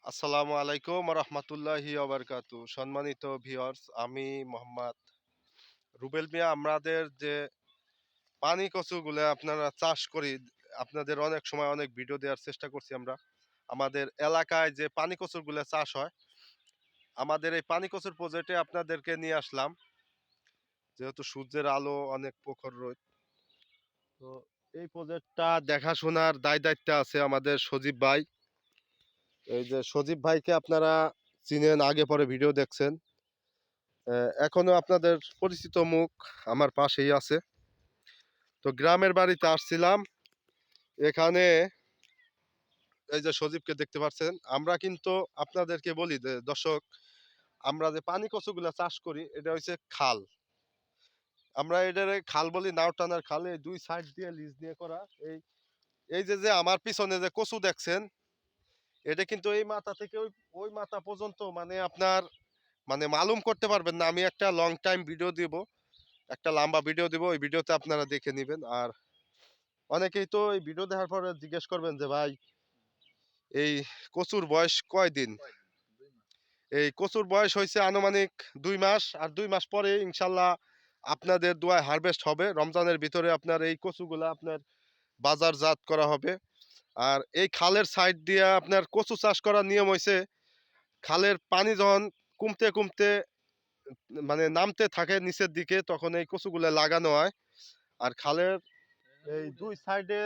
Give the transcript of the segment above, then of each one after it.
আসসালামু আলাইকুম রহমতুল্লাহি ওবারকাতু। সম্মানিত ভিউয়ার্স, আমি মোহাম্মদ রুবেল মিয়া। আমাদের যে পানি কচুগুলো আপনারা চাষ করি, আপনাদের অনেক সময় অনেক ভিডিও দেওয়ার চেষ্টা করছি আমরা। আমাদের এলাকায় যে পানি কচুগুলো চাষ হয়, আমাদের এই পানি কচুর প্রজেক্টে আপনাদেরকে নিয়ে আসলাম। যেহেতু সূর্যের আলো অনেক প্রখর রোদ, তো এই প্রজেক্টটা দেখাশোনার দায়িত্ব আছে আমাদের সজীব ভাই। এই যে সজীব ভাইকে আপনারা চিনেন, আগে পরে ভিডিও দেখছেন। এখনো আপনাদের পরিচিত মুখ আমার পাশেই আছে। তো গ্রামের বাড়িতে আসছিলাম, এখানে এই যে সজীবকে দেখতে পাচ্ছেন। আমরা কিন্তু আপনাদেরকে বলি যে দর্শক, আমরা যে পানি কচুগুলা চাষ করি এটা হচ্ছে খাল। আমরা এটারে খাল বলি, নাও টানার খাল। এই দুই সাইড দিয়ে লিজ দিয়ে করা। এই এই যে আমার পিছনে যে কচু দেখছেন, এটা কিন্তু এই মাথা থেকে ওই ওই মাথা পর্যন্ত, মানে আপনার মানে মালুম করতে পারবেন না। আমি একটা লং টাইম ভিডিও দিব, একটা লম্বা ভিডিও দিব, ওই ভিডিওতে আপনারা দেখে নেবেন। আর অনেকেই তো এই ভিডিও দেখার পরে জিজ্ঞেস করবেন যে ভাই, এই কচুর বয়স কয়দিন? এই কচুর বয়স হয়েছে আনুমানিক 2 মাস। আর 2 মাস পরে ইনশাল্লাহ আপনাদের দোয়ায় হারভেস্ট হবে। রমজানের ভিতরে আপনার এই কচুগুলা আপনার বাজারজাত করা হবে। আর এই খালের সাইড দিয়ে আপনার কচু চাষ করার নিয়ম হয়েছে, খালের পানি যখন কমতে কমতে মানে নামতে থাকে নিচের দিকে, তখন এই কচুগুলা লাগানো হয়। আর খালের এই দুই সাইডে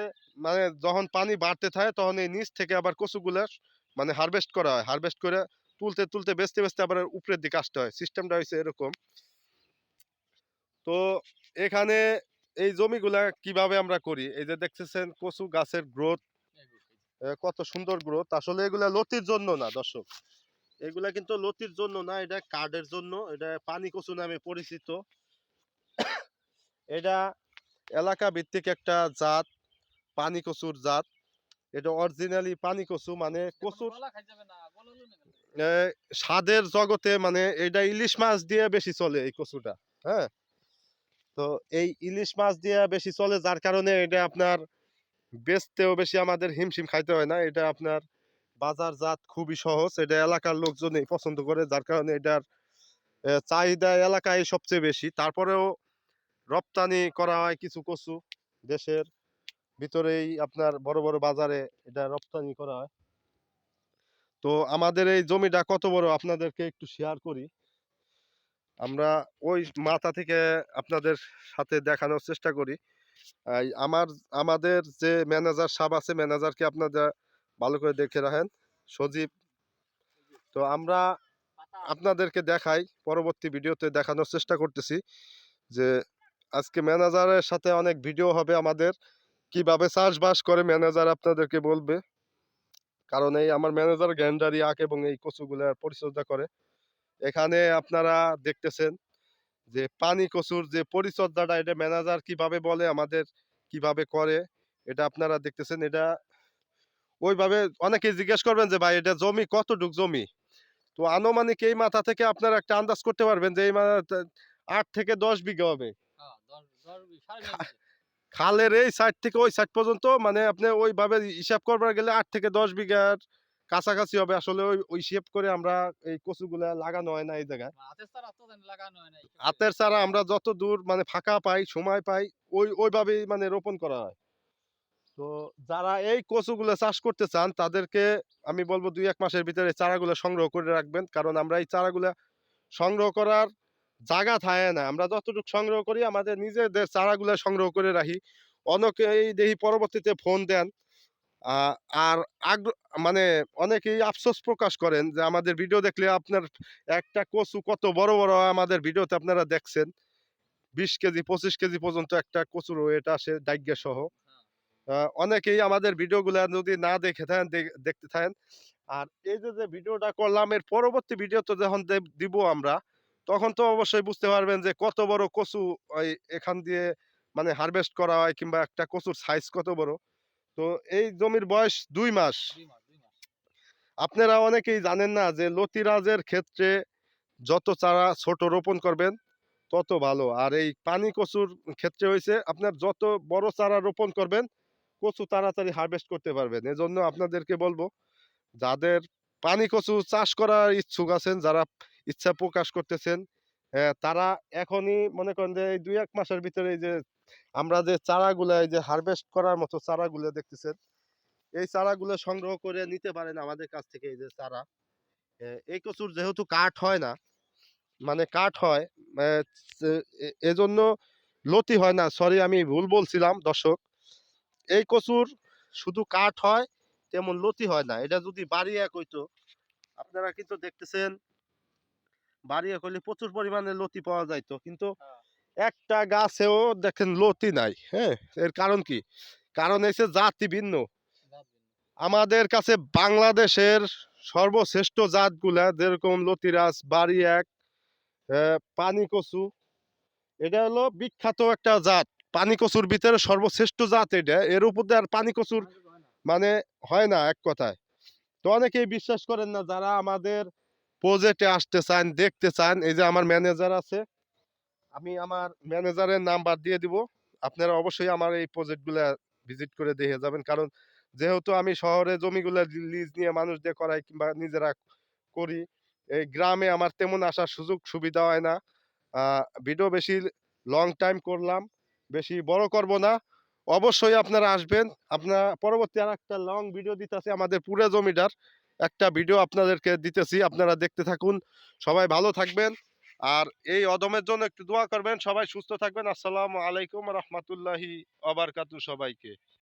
মানে যখন পানি বাড়তে থাকে, তখন এই নিচ থেকে আবার কচুগুলা মানে হারভেস্ট করা হয়। হারভেস্ট করে তুলতে তুলতে বেচতে বেচতে আবার উপরের দিকে আসতে হয়। সিস্টেমটা হয়েছে এরকম। তো এখানে এই জমিগুলা কিভাবে আমরা করি, এই যে দেখতেছেন কচু গাছের গ্রোথ, কত সুন্দর গ্রোথ। আসলে এগুলা লতির জন্য না দর্শক, এগুলা কিন্তু লতির জন্য না, এটা কার্ডের জন্য। এটা পানি কচু নামে পরিচিত। এটা এলাকা ভিত্তিক একটা জাত, পানি কচুর জাত। এটা অরিজিনালি পানি কচু, মানে কচুর স্বাদের জগতে, মানে এটা ইলিশ মাছ দিয়ে বেশি চলে এই কচুটা। হ্যাঁ, তো এই ইলিশ মাছ দিয়ে বেশি চলে, যার কারণে এটা আপনার বেচতেও বেশি আমাদের হিমশিম খাইতে হয় না। এটা আপনার বাজারজাত খুবই সহজ। এটা এলাকার লোকজনই পছন্দ করে, যার কারণে এটার চাহিদা এলাকায় সবচেয়ে বেশি। তারপরেও রপ্তানি করা হয় কিছু কচু, দেশের ভিতরেই আপনার বড় বড় বাজারে এটা রপ্তানি করা হয়। তো আমাদের এই জমিটা কত বড় আপনাদেরকে একটু শেয়ার করি। আমরা ওই মাথা থেকে আপনাদের সাথে দেখানোর চেষ্টা করি। আমাদের যে ম্যানেজার সাহেব আছে, ম্যানেজারকে আপনারা ভালো করে দেখে রাখেন, সজীব। তো আমরা আপনাদেরকে দেখাই, পরবর্তী ভিডিওতে দেখানোর চেষ্টা করতেছি যে আজকে ম্যানেজারের সাথে অনেক ভিডিও হবে আমাদের, কিভাবে চাষবাস করে ম্যানেজার আপনাদেরকে বলবে। কারণ এই আমার ম্যানেজার গ্যান্ডারি আঁক এবং এই কচুগুলার পরিচর্যা করে। এখানে আপনারা দেখতেছেন যে পানি কচুর যে পরিচর্যাটা, এটা ম্যানেজার কিভাবে বলে, আমাদের কিভাবে করে, এটা আপনারা দেখতেছেন। এটা ওইভাবে অনেকেই জিজ্ঞেস করবেন যে ভাই এটা জমি কতটুক জমি। তো আনুমানিক এই মাথা থেকে আপনারা একটা আন্দাজ করতে পারবেন যে এই মাথা 8 থেকে 10 বিঘা হবে। খালের এই সাইড থেকে ওই সাইড পর্যন্ত, মানে আপনি ওইভাবে হিসাব করবার গেলে 8 থেকে 10 বিঘার কাছাকাছি হবে। আসলে ওই ওই হিসেব করে আমরা এই কচুগুলা লাগানো হয় না এই জায়গায়। হাতের চারা আমরা যত দূর মানে ফাঁকা পাই, সময় পাই, ওইভাবেই মানে রোপণ করা হয়। তো যারা এই কচুগুলো চাষ করতে চান, তাদেরকে আমি বলবো 2-1 মাসের ভিতরে চারাগুলো সংগ্রহ করে রাখবেন। কারণ আমরা এই চারাগুলা সংগ্রহ করার জায়গা থাকে না। আমরা যতটুকু সংগ্রহ করি আমাদের নিজেদের চারাগুলা সংগ্রহ করে রাখি। অনেকেই দেখি পরবর্তীতে ফোন দেন। আ আর মানে অনেকেই আফসোস প্রকাশ করেন যে আমাদের ভিডিও দেখলে আপনার একটা কচু কত বড় বড় হয়, আমাদের ভিডিওতে আপনারা দেখছেন। 20 কেজি 25 কেজি পর্যন্ত একটা কচুর ওয়েট আসে ডাইগ্যা সহ। অনেকেই আমাদের ভিডিওগুলা যদি না দেখে থাকেন, দেখতে থাকেন। আর এই যে ভিডিওটা করলাম, এর পরবর্তী ভিডিও তো যখন দিব আমরা, তখন তো অবশ্যই বুঝতে পারবেন যে কত বড় কচু ওই এখান দিয়ে মানে হারভেস্ট করা হয়, কিংবা একটা কচুর সাইজ কত বড়। তো এই জমির বয়স 2 মাস। আপনারা অনেকেই জানেন না যে লতিরাজের ক্ষেত্রে যত চারা ছোট রোপণ করবেন তত ভালো। আর এই পানি কচুর ক্ষেত্রে হয়েছে আপনার যত বড় চারা রোপণ করবেন, কচু তাড়াতাড়ি হারভেস্ট করতে পারবেন। এজন্য আপনাদেরকে বলবো, যাদের পানি কচু চাষ করার ইচ্ছুক আছেন, যারা ইচ্ছা প্রকাশ করতেছেন, তারা এখনই মনে করেন যে এই ২-১ মাসের ভিতরে এই যে আমরা যে চারাগুলা এই যে হারভেস্ট করার মতো চারাগুলো দেখতেছেন, এই চারাগুলো সংগ্রহ করে নিতে পারেন আমাদের কাছ থেকে এই যে চারা। এই কচুর যেহেতু কাঠ হয় না, মানে কাঠ হয়, অ্যা চে এজন্য লতি হয় না। সরি, আমি ভুল বলছিলাম দর্শক। এই কচুর শুধু কাঠ হয়, তেমন লতি হয় না। এটা যদি বাড়ি ১ হইতো, আপনারা কিন্তু দেখতেছেন বাড়ি ১ হইলে প্রচুর পরিমাণে লতি পাওয়া যাইত। কিন্তু একটা গাছেও দেখেন লতি নাই। হ্যাঁ? এর কারণ কি? কারণ হইছে জাতি ভিন্ন। আমাদের কাছে বাংলাদেশের সর্বশ্রেষ্ঠ জাতগুলা যেরকম লতিরাজ, বাড়ি ১, পানি কচু, এটা হলো বিখ্যাত একটা জাত। পানি কচুর ভিতরে সর্বশ্রেষ্ঠ জাত এটা। এর উপর দিয়ে আর পানি কচুর মানে হয় না এক কথায়। তো অনেকেই বিশ্বাস করেন না, যারা আমাদের প্রজেক্টে আসতে চান, দেখতে চান, এই যে আমার ম্যানেজার আছে, আমি আমার ম্যানেজারের নাম্বার দিয়ে দিব। আপনারা অবশ্যই আমার এই প্রজেক্টগুলা ভিজিট করে দেখে যাবেন। কারণ যেহেতু আমি শহরে জমিগুলা লিজ নিয়ে মানুষ দিয়ে করাই কিংবা নিজেরা করি, এই গ্রামে আমার তেমন আসার সুযোগ সুবিধা হয় না। ভিডিও বেশি লং টাইম করলাম, বেশি বড় করব না। অবশ্যই আপনারা আসবেন। আপনারা পরবর্তী আরেকটা লং ভিডিও দিতেছি আমাদের পুরো জমিটার। একটা ভিডিও আপনাদেরকে দিতেছি। আপনারা দেখতে থাকুন। সবাই ভালো থাকবেন। আর এই অদমের জন্য একটু দোয়া করবেন। সবাই সুস্থ থাকবেন। আসসালামু আলাইকুম ওয়া রাহমাতুল্লাহি ওয়া বারাকাতুহু সবাইকে।